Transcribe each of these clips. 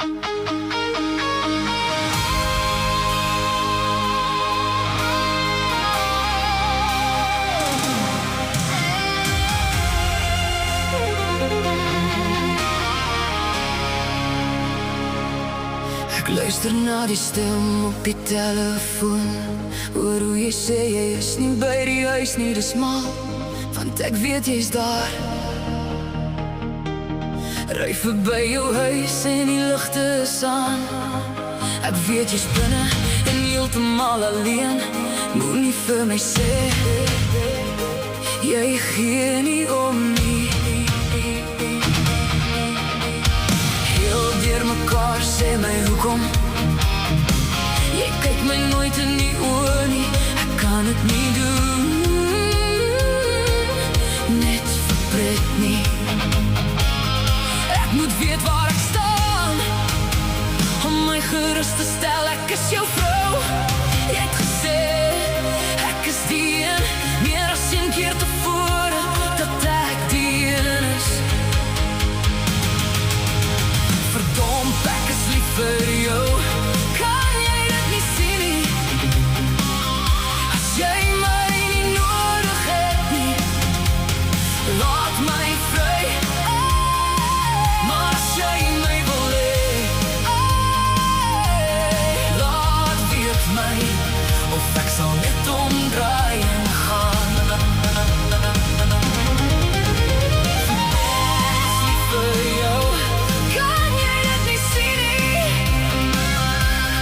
Ek luister na die stem op die telefoon, hoor hoe jy sê jy is nie by die huis nie, dis mal, want ek weet jy's daar. Ry verby jou huis en die ligte is aan. Ek weet jy's binne en heeltemal alleen. Moenie vir my sê jy gee nie om nie. Heel deur mekaar sê my hoekom. Jy kyk my nooit in die oë nie. Ek kan het nie doen, net vir pret nie. Ek moet weet waar ek staan, om my gerus te stel. Ek is jou vrou, jy het gesê ek is die een, meer as 1 keer tevore, dat ek die een is. Verdomp, ek is lief vir jou, kan jy dit nie sien nie? As jy my nie nodig het nie, laat my vry. Maar as jy my wil hê, laat weet my, of ek sal net omdraai en gaan. Ek is lief vir jou, kan jy dit nie sien nie?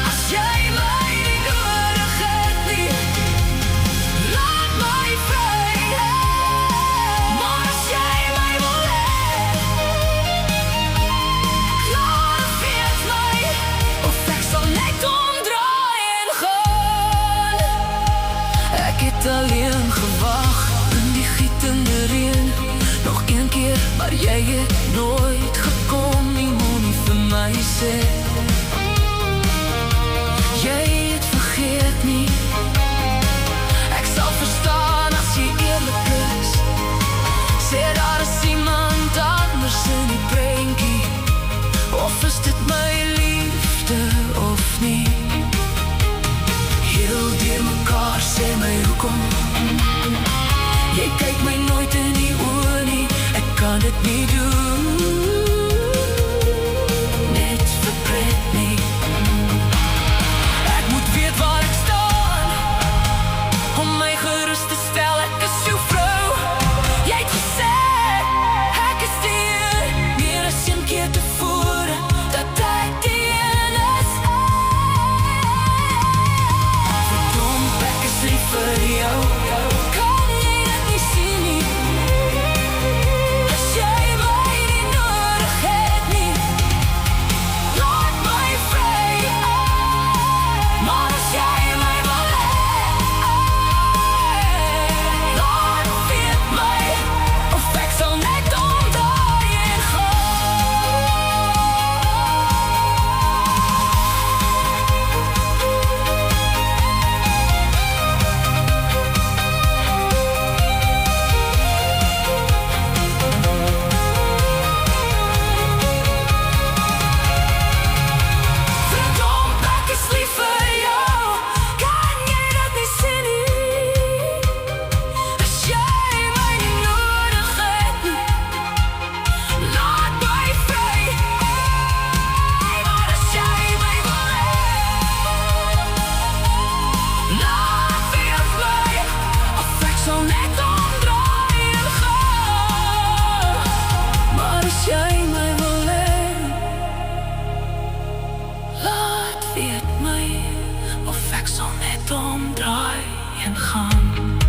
As jy my nie nodig het nie, laat my vry. Maar as jy my wil hê, laat weet my, of ek sal net omdraai en gaan. Ek het alleen gewag in die gietende reën, nog 1 keer, maar jy het nooit gekom nie. Moenie vir my sê jy het vergeet nie. Ek sal verstaan as jy eerlik is. Sê daar is iemand anders in die prentjie, of is dit my liefde of nie? Heel deur mekaar sê my hoekom. Jy kyk my nooit in die oë nie. Ek kan dit nie doen, net vir pret nie. Ek moet weet waar ek staan, om my gerus te stel. Ek is jou vrou, jy het gesê ek is die een, meer as 1 keer tevore, dat ek die een is. Verdomp, ek is lief vir jou, kan jy dit nie sien nie? As jy my nie nodig het nie, laat my vry. Maar as jy my wil hê, laat weet my, of ek sal net omdraai en gaan. Verdomp, ek is lief vir jou, kan jy dit nie sien nie? As jy my nie nodig het nie, laat my vry. Maar as jy my wil hê, laat weet my, of ek sal net omdraai en gaan. Maar as jy my wil hê, laat weet my, of ek sal net omdraai en gaan.